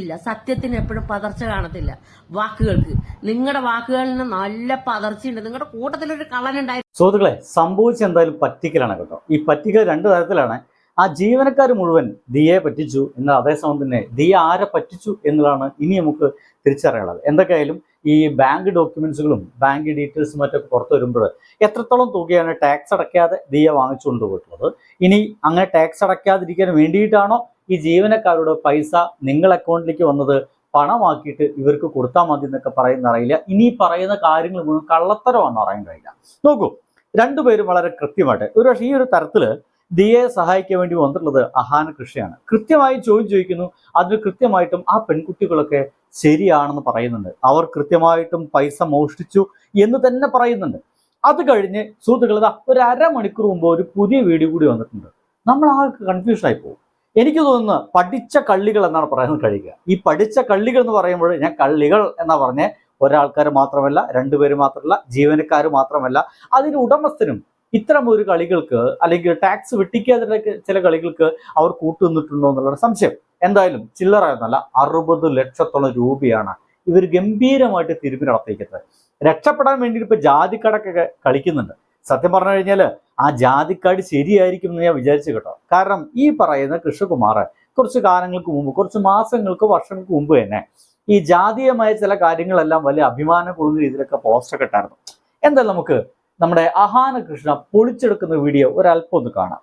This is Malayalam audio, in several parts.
പതർച്ചയില്ല. സത്യത്തിന് എപ്പോഴും പതർച്ച കാണത്തില്ല. വാക്കുകൾക്ക് നിങ്ങളുടെ വാക്കുകളിന് നല്ല പതർച്ചയുണ്ട്. നിങ്ങളുടെ കൂട്ടത്തിലൊരു കള്ളനുണ്ടായി. സുഹൃത്തുക്കളെ, സംഭവിച്ച എന്തായാലും പറ്റിക്കലാണ് കേട്ടോ. ഈ പറ്റിക്കൽ രണ്ട് തരത്തിലാണ്. ആ ജീവനക്കാർ മുഴുവൻ ദിയയെ പറ്റിച്ചു എന്നാൽ അതേസമയം തന്നെ ദിയ ആരെ പറ്റിച്ചു എന്നുള്ളതാണ് ഇനി നമുക്ക് തിരിച്ചറിയാനുള്ളത്. എന്തൊക്കെയായാലും ഈ ബാങ്ക് ഡോക്യുമെന്റ്സുകളും ബാങ്ക് ഡീറ്റെയിൽസും മറ്റൊക്കെ പുറത്തു വരുമ്പോൾ എത്രത്തോളം തുകയാണ് ടാക്സ് അടയ്ക്കാതെ ദിയ വാങ്ങിച്ചുകൊണ്ട് പോയിട്ടുള്ളത്, ഇനി അങ്ങനെ ടാക്സ് അടയ്ക്കാതിരിക്കാൻ വേണ്ടിയിട്ടാണോ ഈ ജീവനക്കാരുടെ പൈസ നിങ്ങൾ അക്കൗണ്ടിലേക്ക് വന്നത് പണമാക്കിയിട്ട് ഇവർക്ക് കൊടുത്താൽ മതി എന്നൊക്കെ പറയുന്ന അറിയില്ല. ഇനി പറയുന്ന കാര്യങ്ങൾ മുഴുവൻ കള്ളത്തരമാണെന്ന് പറയാൻ കഴിയില്ല. നോക്കൂ, രണ്ടുപേരും വളരെ കൃത്യമായിട്ട് ഒരുപക്ഷെ ഈ ഒരു തരത്തില് ദിയയെ സഹായിക്കാൻ വേണ്ടി വന്നിട്ടുള്ളത് അഹാന കൃഷിയാണ്. കൃത്യമായി ചോദ്യം ചോദിക്കുന്നു. അതിന് കൃത്യമായിട്ടും ആ പെൺകുട്ടികളൊക്കെ ശരിയാണെന്ന് പറയുന്നുണ്ട്. അവർ കൃത്യമായിട്ടും പൈസ മോഷ്ടിച്ചു എന്ന് തന്നെ പറയുന്നുണ്ട്. അത് കഴിഞ്ഞ് സുഹൃത്തുക്കൾ, ഒരു അരമണിക്കൂർ മുമ്പ് ഒരു പുതിയ വീഡിയോ കൂടി വന്നിട്ടുണ്ട്. നമ്മൾ ആ കൺഫ്യൂഷനായി പോകും. എനിക്ക് തോന്നുന്നു പഠിച്ച കള്ളികൾ എന്നാണ് പറയാൻ കഴിയുക. ഈ പഠിച്ച കള്ളികൾ എന്ന് പറയുമ്പോൾ ഞാൻ കള്ളികൾ എന്നാ പറഞ്ഞ ഒരാൾക്കാർ മാത്രമല്ല, രണ്ടുപേര് മാത്രമല്ല, ജീവനക്കാർ മാത്രമല്ല, അതിന് ഉടമസ്ഥനും ഇത്തരം ഒരു കളികൾക്ക് അല്ലെങ്കിൽ ടാക്സ് വെട്ടിക്കാതെ ചില കളികൾക്ക് അവർ കൂട്ടുനിന്നിട്ടുണ്ടോ എന്നുള്ള സംശയം. എന്തായാലും ചില്ലറയൊന്നല്ല, 60 ലക്ഷത്തോളം രൂപയാണ് ഇവർ ഗംഭീരമായിട്ട് തിരുമ്പി നടത്തിയിരിക്കുന്നത്. രക്ഷപ്പെടാൻ വേണ്ടി ഇപ്പൊ ജാതിക്കടക്കൊക്കെ കളിക്കുന്നുണ്ട്. സത്യം പറഞ്ഞു കഴിഞ്ഞാൽ ആ ജാതിക്കാട് ശരിയായിരിക്കും എന്ന് ഞാൻ വിചാരിച്ചു കേട്ടോ. കാരണം ഈ പറയുന്ന കൃഷ്ണകുമാർ കുറച്ച് കാലങ്ങൾക്ക് മുമ്പ്, കുറച്ച് മാസങ്ങൾക്ക് വർഷങ്ങൾക്ക് മുമ്പ് തന്നെ ഈ ജാതീയമായ ചില കാര്യങ്ങളെല്ലാം വലിയ അഭിമാനം കൊള്ളുന്ന രീതിയിലൊക്കെ പോസ്റ്റൊക്കെ ഇട്ടായിരുന്നു. എന്തായാലും നമുക്ക് നമ്മുടെ അഹാന കൃഷ്ണ പൊളിച്ചെടുക്കുന്ന വീഡിയോ ഒരല്പം ഒന്ന് കാണാം.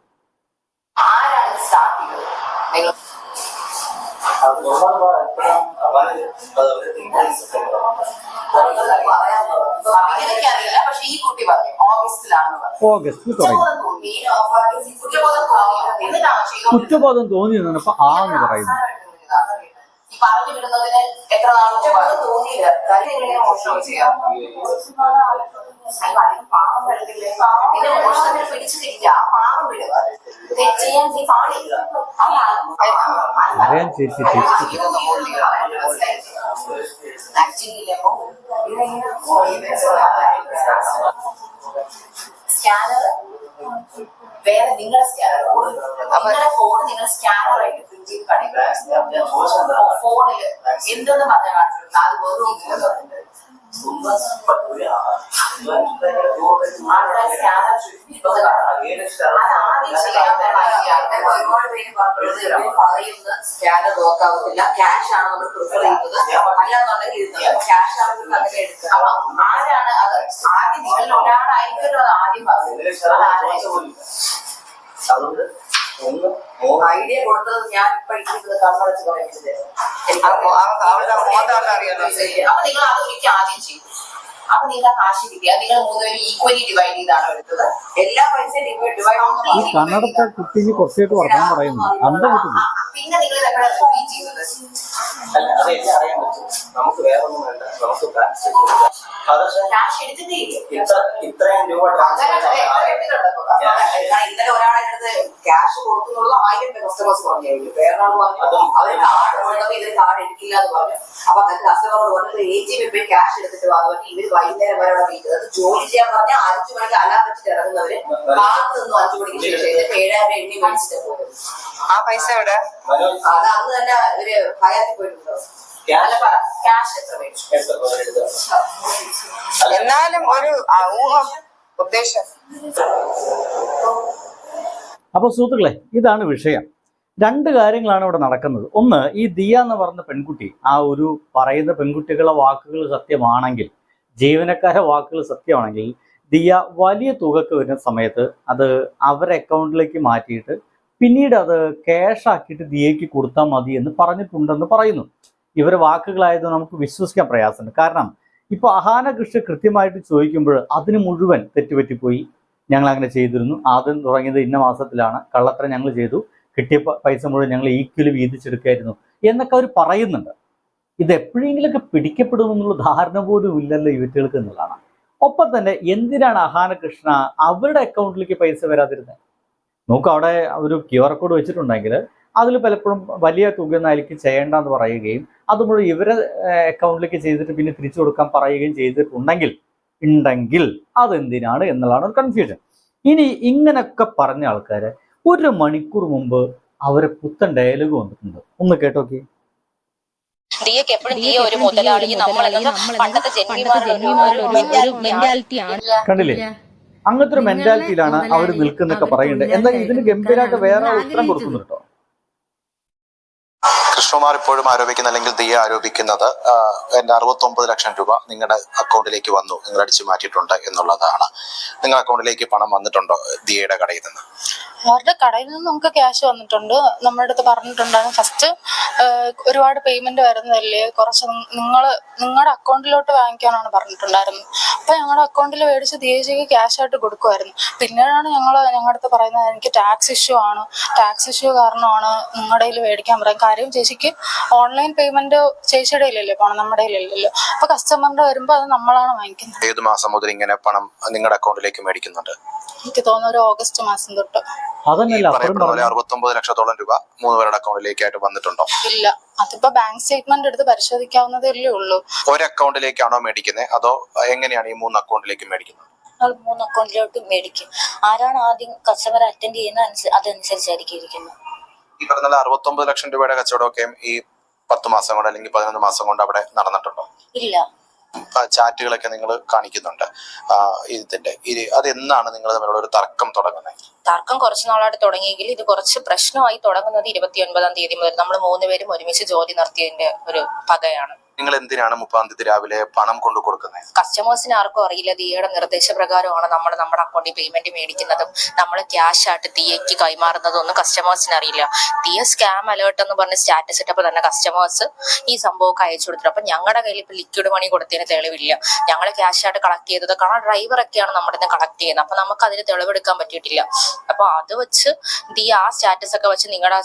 ഓഗസ്റ്റ് കുറ്റബോധം തോന്നി എന്നപ്പോ ആന്ന് പറയുന്നു. പറഞ്ഞു വിടുന്നതിന് എത്ര നാളും തോന്നിയില്ല. മോഷണം ചെയ്യാം, പാവം വരുന്നില്ലേ, നിന്റെ മോഷണത്തിന് പിടിച്ചു തിരിക്കുക, ആ പാവം വിടുക, ചെയ്യാൻ പാടില്ല. സ്കാനർ വേറെ, നിങ്ങളുടെ സ്കാനർ, നിങ്ങളുടെ ഫോൺ നിങ്ങൾ സ്കാനറായിട്ട് പ്രിന്റ് ചെയ്ത് കാണിക്കുക. ഫോണില് എന്തെന്ന് പറഞ്ഞാൽ കാണിച്ചിട്ടുണ്ട്, അത് വെറും സ്കാനർ നോക്കാവുന്നില്ല. ക്യാഷ് ആണ് നമ്മൾ പ്രിഫർ ചെയ്യുന്നത്, അല്ലാന്നുണ്ടെങ്കിൽ ക്യാഷ് ആണ് അങ്ങനെ എടുക്കുക. അപ്പൊ ആരാണ് അത് ആദ്യം, നിങ്ങളിൽ ഒരാളായിരിക്കും അത് ആദ്യം പറഞ്ഞത്. ഐഡിയ കൊടുത്തത് ഞാൻ ഇപ്പൊ ഇരിക്കുന്നത് കണ്ണടച്ച് പറയുന്നത്. അപ്പൊ നിങ്ങൾ അത് ഒരിക്കൽ ആദ്യം ചെയ്തു. അപ്പൊ നിങ്ങൾ ആ കാശ് കിട്ടിയ നിങ്ങൾ മൂന്നുപേരും ഈക്വലി ഡിവൈഡ് ചെയ്താണ് എടുത്തത്. എല്ലാ പൈസയും ഡിവൈഡ് പിന്നെ നിങ്ങൾ ഇതെവിടെ റിപ്പീറ്റ് ചെയ്യുന്നത്? നമുക്ക് വേറെ ഒന്നും വേണ്ട, നമുക്ക് ക്യാഷ് എടുത്തിട്ടേ ഇത്രയും രൂപ ഇന്നലെ ഒരാളെടുത്ത് ക്യാഷ് കൊടുക്കുന്നുള്ളൂ 1000 കസ്റ്റമേഴ്സ് പറഞ്ഞു. വേറെ ആൾ പറഞ്ഞു അവര് കാർഡ് കൊണ്ടുപോയി ഇവര് കാർഡ് എടുക്കില്ല എന്ന് പറഞ്ഞു. അപ്പൊ അങ്ങനെ കസ്റ്റമറോട് പറഞ്ഞത് ATM പോയി ക്യാഷ് എടുത്തിട്ട് പറഞ്ഞു. ഇവര് വൈകുന്നേരം വരെ അവിടെ വീട്ടിൽ അത് ജോലി ചെയ്യാൻ പറഞ്ഞാൽ 5 മണിക്ക് അലാം വെച്ചിട്ട് ഇറങ്ങുന്നവര് കാത്ത് നിന്നു 5 മണിക്ക് ശേഷം 7000 എണ്ണി മേടിച്ചിട്ട് പോകും. ആ പൈസ എവിടെ? അത് അന്ന് തന്നെ ഇവര് ഭയത്തിൽ പോയിട്ടുണ്ടോ? ക്യാഷ് എത്ര മേടിച്ചു? എന്നാലും ഒരു ഊഹം, ഉദ്ദേശം. അപ്പൊ സുഹൃത്തുക്കളെ, ഇതാണ് വിഷയം. രണ്ട് കാര്യങ്ങളാണ് ഇവിടെ നടക്കുന്നത്. ഒന്ന്, ഈ ദിയ എന്ന് പറഞ്ഞ പെൺകുട്ടി, ആ ഒരു പറയുന്ന പെൺകുട്ടികളുടെ വാക്കുകൾ സത്യമാണെങ്കിൽ, ജീവനക്കാരുടെ വാക്കുകൾ സത്യമാണെങ്കിൽ, ദിയ വലിയ തുകക്ക് വരുന്ന സമയത്ത് അത് അവരുടെ അക്കൗണ്ടിലേക്ക് മാറ്റിയിട്ട് പിന്നീട് അത് ക്യാഷ് ആക്കിയിട്ട് ദിയയ്ക്ക് കൊടുത്താൽ മതി എന്ന് പറഞ്ഞിട്ടുണ്ടെന്ന് പറയുന്നു. ഇവരുടെ വാക്കുകളായത് നമുക്ക് വിശ്വസിക്കാൻ പ്രയാസമുണ്ട്. കാരണം ഇപ്പോൾ അഹാന കൃഷി കൃത്യമായിട്ട് ചോദിക്കുമ്പോൾ അതിന് മുഴുവൻ തെറ്റുപറ്റിപ്പോയി, ഞങ്ങൾ അങ്ങനെ ചെയ്തിരുന്നു, ആദ്യം തുടങ്ങിയത് ഇന്ന മാസത്തിലാണ്, കള്ളത്തരം ഞങ്ങൾ ചെയ്തു, കിട്ടിയ പൈസ മുഴുവൻ ഞങ്ങൾ ഈക്വലി വീതിച്ചെടുക്കായിരുന്നു എന്നൊക്കെ അവർ പറയുന്നുണ്ട്. ഇത് എപ്പോഴെങ്കിലുമൊക്കെ പിടിക്കപ്പെടുമെന്നുള്ള ധാരണ പോലും ഇല്ലല്ലോ ഇവറ്റകൾക്ക് എന്നുള്ളതാണ്. ഒപ്പം തന്നെ എന്തിനാണ് അഹാന കൃഷ്ണ അവരുടെ അക്കൗണ്ടിലേക്ക് പൈസ വരാതിരുന്നത്? നോക്കുക, അവിടെ ഒരു QR കോഡ് വെച്ചിട്ടുണ്ടെങ്കിൽ അതിൽ പലപ്പോഴും വലിയ തുകയൊന്നും അതിലേക്ക് ചെയ്യേണ്ടെന്ന് പറയുകയും അത് മുഴുവൻ ഇവരെ അക്കൗണ്ടിലേക്ക് ചെയ്തിട്ട് പിന്നെ തിരിച്ചു കൊടുക്കാൻ പറയുകയും ചെയ്തിട്ടുണ്ടെങ്കിൽ അതെന്തിനാണ് എന്നുള്ളതാണ് ഒരു കൺഫ്യൂഷൻ. ഇനി ഇങ്ങനെയൊക്കെ പറഞ്ഞ ആൾക്കാർ 1 മണിക്കൂർ മുമ്പ് അവരെ പുത്തൻ ഡയലോഗ് വന്നിട്ടുണ്ട്. ഒന്ന് കേട്ടോക്കി. ദിയക്ക് എപ്പോഴും ദിയ ഒരു മുതലാളി, നമ്മളെന്നത് പണ്ടത്തെ ജന്മിമാരുടെ ഒരു മെന്റാലിറ്റിയാണ്. കണ്ടില്ലേ, അങ്ങനത്തെ ഒരു മെന്റാലിറ്റിയിലാണ് അവർ നിൽക്കുന്നൊക്കെ പറയുന്നുണ്ട്. എന്നാൽ ഇതിന് ഗംഭീരമായിട്ട് വേറെ ഉത്തരം കൊടുക്കുന്നു കേട്ടോ. കൃഷ്ണകുമാർ ഇപ്പോഴും ആരോപിക്കുന്ന, അല്ലെങ്കിൽ ദിയ ആരോപിക്കുന്നത്, എന്റെ 69 ലക്ഷം രൂപ നിങ്ങളുടെ അക്കൗണ്ടിലേക്ക് വന്നു, നിങ്ങൾ അടിച്ചു മാറ്റിയിട്ടുണ്ട് എന്നുള്ളതാണ്. നിങ്ങളുടെ അക്കൗണ്ടിലേക്ക് പണം വന്നിട്ടുണ്ടോ ദിയയുടെ കടയിൽ നിന്ന്? അവരുടെ കടയിൽ നിന്ന് നമുക്ക് ക്യാഷ് വന്നിട്ടുണ്ട്. നമ്മുടെ അടുത്ത് പറഞ്ഞിട്ടുണ്ടായിരുന്നു ഫസ്റ്റ് ഒരുപാട് പേയ്മെന്റ് വരുന്നതല്ലേ, കുറച്ച് നിങ്ങളുടെ അക്കൗണ്ടിലോട്ട് വാങ്ങിക്കാനാണ് പറഞ്ഞിട്ടുണ്ടായിരുന്നത്. അപ്പൊ ഞങ്ങളുടെ അക്കൗണ്ടിൽ മേടിച്ച് ദിയേച്ചിക്ക് ക്യാഷ് ആയിട്ട് കൊടുക്കുമായിരുന്നു. പിന്നീടാണ് ഞങ്ങളുടെ അടുത്ത് പറയുന്നത് എനിക്ക് ടാക്സ് ഇഷ്യൂ ആണ്, ടാക്സ് ഇഷ്യൂ കാരണമാണ് നിങ്ങളുടെ കയ്യിൽ മേടിക്കാൻ പറയാം. കാര്യം ചേച്ചിക്ക് ഓൺലൈൻ പേയ്മെന്റ് ചേച്ചിയുടെ ഇല്ലല്ലോ, പണം നമ്മുടെ കയ്യിലല്ലോ. അപ്പൊ കസ്റ്റമറിന്റെ വരുമ്പോ അത് നമ്മളാണ് വാങ്ങിക്കുന്നത്. ഏത് മാസം മുതൽ ഇങ്ങനെ പണം നിങ്ങളുടെ അക്കൗണ്ടിലേക്ക് മേടിക്കുന്നുണ്ട്? എനിക്ക് തോന്നുന്നു ഒരു ഓഗസ്റ്റ് മാസം തൊട്ട്. പറയപ്പെടുന്ന പോലെ 69 ലക്ഷത്തോളം രൂപ 3 പേരുടെ അക്കൗണ്ടിലേക്കായിട്ട് വന്നിട്ടുണ്ടോ? ഇല്ല, അതിപ്പോ ബാങ്ക് സ്റ്റേറ്റ്മെന്റ് എടുത്ത് പരിശോധിക്കാവുന്നതേ ഉള്ളൂ. ഒരു അക്കൗണ്ടിലേക്കാണോ മേടിക്കുന്നത്, അതോ എങ്ങനെയാണ് ഈ 3 അക്കൗണ്ടിലേക്ക് മേടിക്കുന്നത്? 3 അക്കൗണ്ടിലോട്ട് മേടിക്കും. ആരാണ് ആദ്യം കസ്റ്റമർ അറ്റൻഡ് ചെയ്യുന്നത് അതനുസരിച്ചായിരിക്കും ഇരിക്കുന്നത്. ഈ പറഞ്ഞ 69 ലക്ഷം രൂപയുടെ കച്ചവടമൊക്കെ ഈ 10 മാസം കൊണ്ട് അല്ലെങ്കിൽ 11 മാസം കൊണ്ട് അവിടെ നടന്നിട്ടുണ്ടോ? ഇല്ല. ചാറ്റുകളൊക്കെ നിങ്ങൾ കാണിക്കുന്നുണ്ട്. അത് എന്നാണ് നിങ്ങൾ തമ്മിലുള്ള ഒരു തർക്കം തുടങ്ങുന്നത്? തർക്കം കുറച്ച് നാളായിട്ട് തുടങ്ങിയെങ്കിൽ ഇത് കുറച്ച് പ്രശ്നമായി തുടങ്ങുന്നത് 29-ാം തീയതി മുതൽ. നമ്മൾ 3 പേരും ഒരുമിച്ച് ജോലി നടത്തിയതിന്റെ ഒരു പകയാണ്. നിങ്ങൾ എന്തിനാണ് 30-ാം തീയതി രാവിലെ പണം കൊണ്ടു കൊടുക്കുന്നത്? കസ്റ്റമേഴ്സിന് ആർക്കും അറിയില്ല. ദിയയുടെ നിർദ്ദേശപ്രകാരമാണ് നമ്മൾ നമ്മുടെ അക്കൗണ്ടിൽ പേയ്മെന്റ് മേടിക്കുന്നതും നമ്മൾ ക്യാഷ് ആയിട്ട് ദിയയ്ക്ക് കൈമാറുന്നതും ഒന്നും കസ്റ്റമേഴ്സിന് അറിയില്ല. ദിയ സ്കാം അലേർട്ട് എന്ന് പറഞ്ഞ് സ്റ്റാറ്റസ് ഇട്ടപ്പോൾ തന്നെ കസ്റ്റമേഴ്സ് ഈ സംഭവമൊക്കെ അയച്ചു കൊടുത്തിട്ട്. അപ്പൊ ഞങ്ങളുടെ കയ്യിൽ ഇപ്പൊ ലിക്വിഡ് മണി കൊടുത്തതിന് തെളിവില്ല. ഞങ്ങൾ ക്യാഷ് ആയിട്ട് കളക്ട് ചെയ്തത്, കാരണം ഡ്രൈവറൊക്കെയാണ് നമ്മുടെ നിന്ന് കളക്ട് ചെയ്യുന്നത്. അപ്പൊ നമുക്ക് അതിന് തെളിവെടുക്കാൻ പറ്റിയിട്ടില്ല. അപ്പൊ അത് വെച്ച് ദിയ ആ സ്റ്റാറ്റസ് ഒക്കെ വെച്ച് നിങ്ങളുടെ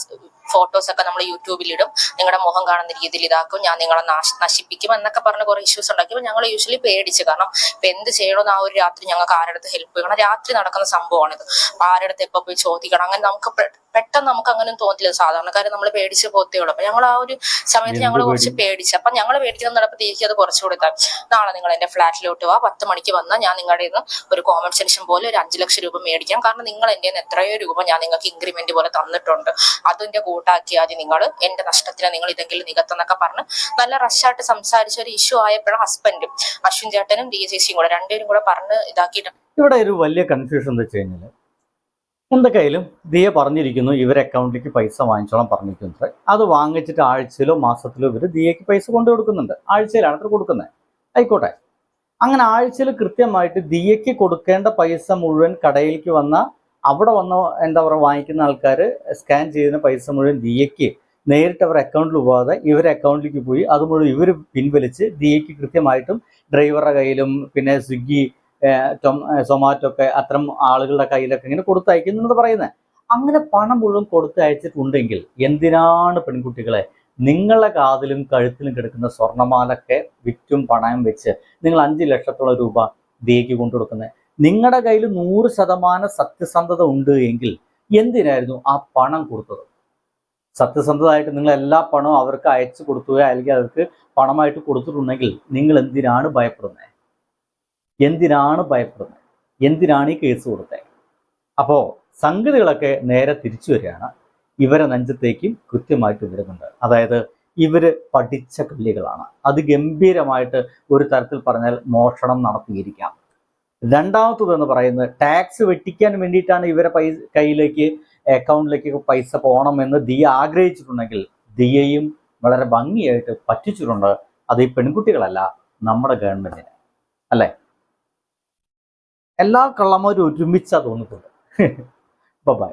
ഫോട്ടോസ് ഒക്കെ നമ്മൾ യൂട്യൂബിലിടും, നിങ്ങളുടെ മുഖം കാണുന്ന രീതിയിൽ ഇതാക്കും, ഞാൻ നിങ്ങളെ നശിപ്പിക്കും എന്നൊക്കെ പറഞ്ഞ് കുറെ ഇഷ്യൂസ് ഉണ്ടാക്കി. ഞങ്ങൾ യൂഷ്വലി പേടിച്ച്, കാരണം ഇപ്പൊ എന്ത് ചെയ്യണമെന്ന് ആ ഒരു രാത്രി ഞങ്ങൾക്ക് ആരുടെ അടുത്ത് ഹെൽപ്പ് ചെയ്യണം. രാത്രി നടക്കുന്ന സംഭവമാണിത്. അപ്പൊ ആരുടെ അടുത്ത് എപ്പോ പോയി ചോദിക്കണം, അങ്ങനെ നമുക്ക് പെട്ടെന്ന് നമുക്ക് അങ്ങനെ തോന്നില്ല. സാധാരണക്കാരെ നമ്മൾ പേടിച്ച് പോത്തേ ഉള്ളൂ. അപ്പൊ ഞങ്ങൾ ആ ഒരു സമയത്ത് ഞങ്ങൾ കുറച്ച് പേടിച്ചു. അപ്പൊ ഞങ്ങൾ പേടിക്കുന്ന നടപ്പ് തിരികെ അത് കുറച്ചു കൊടുത്താൽ, നാളെ നിങ്ങൾ എന്റെ ഫ്ലാറ്റിലോട്ട് വാ, 10 മണിക്ക് വന്നാൽ ഞാൻ നിങ്ങളുടെ നിന്ന് ഒരു കോമ്പൻസേഷൻ പോലെ ഒരു 5 ലക്ഷം രൂപ മേടിക്കാം. കാരണം നിങ്ങൾ എന്റെ നിന്ന് എത്രയോ രൂപ ഞാൻ നിങ്ങൾക്ക് ഇൻക്രിമെന്റ് പോലെ തന്നിട്ടുണ്ട്, അതിന്റെ കൂട്ടാക്കിയാൽ നിങ്ങൾ എന്റെ നഷ്ടത്തിന് നിങ്ങൾ ഇതെങ്കിലും നികത്തെന്നൊക്കെ പറഞ്ഞ് നല്ല റഷായിട്ട് സംസാരിച്ച ഒരു ഇഷ്യൂ ആയപ്പോഴും ഹസ്ബൻഡും അശ്വിൻ ചേട്ടനും ദിയ ചേച്ചിയും കൂടെ രണ്ടുപേരും കൂടെ പറഞ്ഞ് ഇതാക്കിയിട്ട്. ഇവിടെ ഒരു വലിയ കൺഫ്യൂഷൻ എന്താ വെച്ച് കഴിഞ്ഞാൽ, എന്തൊക്കെയായാലും ദിയ പറഞ്ഞിരിക്കുന്നു ഇവരെ അക്കൗണ്ടിലേക്ക് പൈസ വാങ്ങിച്ചോളാൻ പറഞ്ഞിരിക്കുന്നത്. അത് വാങ്ങിച്ചിട്ട് ആഴ്ചയിലോ മാസത്തിലോ ഇവർ ദിയയ്ക്ക് പൈസ കൊണ്ടു കൊടുക്കുന്നുണ്ട്. ആഴ്ചയിലാണ് അത്ര കൊടുക്കുന്നത്, ആയിക്കോട്ടെ. അങ്ങനെ ആഴ്ചയിൽ കൃത്യമായിട്ട് ദിയയ്ക്ക് കൊടുക്കേണ്ട പൈസ മുഴുവൻ കടയിലേക്ക് വന്ന അവിടെ വന്ന എന്താ പറയുക വാങ്ങിക്കുന്ന ആൾക്കാർ സ്കാൻ ചെയ്യുന്ന പൈസ മുഴുവൻ ദിയയ്ക്ക് നേരിട്ട് അവരുടെ അക്കൗണ്ടിൽ പോകാതെ ഇവരെ അക്കൗണ്ടിലേക്ക് പോയി അത് മുഴുവൻ ഇവർ പിൻവലിച്ച് ദിയയ്ക്ക് കൃത്യമായിട്ടും ഡ്രൈവറുടെ കയ്യിലും പിന്നെ സ്വിഗ്ഗി സൊമാറ്റോ ഒക്കെ അത്തരം ആളുകളുടെ കയ്യിലൊക്കെ ഇങ്ങനെ കൊടുത്തയക്കുന്നു പറയുന്നത്. അങ്ങനെ പണം മുഴുവൻ കൊടുത്തയച്ചിട്ടുണ്ടെങ്കിൽ എന്തിനാണ് പെൺകുട്ടികളെ നിങ്ങളുടെ കാതിലും കഴുത്തിലും കിടക്കുന്ന സ്വർണ്ണമാലൊക്കെ വിറ്റും പണയം വെച്ച് നിങ്ങൾ 5 ലക്ഷത്തോളം രൂപ ദിയയ്ക്ക് കൊണ്ടുകൊടുക്കുന്നത്? നിങ്ങളുടെ കയ്യിൽ 100% സത്യസന്ധത ഉണ്ട് എങ്കിൽ എന്തിനായിരുന്നു ആ പണം കൊടുത്തത്? സത്യസന്ധമായിട്ട് നിങ്ങൾ എല്ലാ പണവും അവർക്ക് അയച്ചു കൊടുക്കുകയോ അല്ലെങ്കിൽ അവർക്ക് പണമായിട്ട് കൊടുത്തിട്ടുണ്ടെങ്കിൽ നിങ്ങൾ എന്തിനാണ് ഭയപ്പെടുന്നത്? എന്തിനാണ് ഈ കേസ് കൊടുത്തത്? അപ്പോൾ സംഗതികളൊക്കെ നേരെ തിരിച്ചു വരികയാണ്. ഇവരെ നെഞ്ചത്തേക്കും കൃത്യമായിട്ട് വരുന്നുണ്ട്. അതായത് ഇവർ പഠിച്ച കള്ളികളാണ്. അത് ഗംഭീരമായിട്ട് ഒരു തരത്തിൽ പറഞ്ഞാൽ മോഷണം നടത്തിയിരിക്കാം. രണ്ടാമത്തതെന്ന് പറയുന്നത് ടാക്സ് വെട്ടിക്കാൻ വേണ്ടിയിട്ടാണ് ഇവരെ കയ്യിലേക്ക് അക്കൗണ്ടിലേക്ക് പൈസ പോകണമെന്ന് ദിയ ആഗ്രഹിച്ചിട്ടുണ്ടെങ്കിൽ ദിയയും വളരെ ഭംഗിയായിട്ട് പറ്റിച്ചിട്ടുണ്ട്. അത് ഈ പെൺകുട്ടികളല്ല, നമ്മുടെ ഗവൺമെന്റിന്. അല്ലേ? എല്ലാ കള്ളന്മാരും ഒരുമിച്ചാ തോന്നിട്ടുണ്ട്. ബൈ.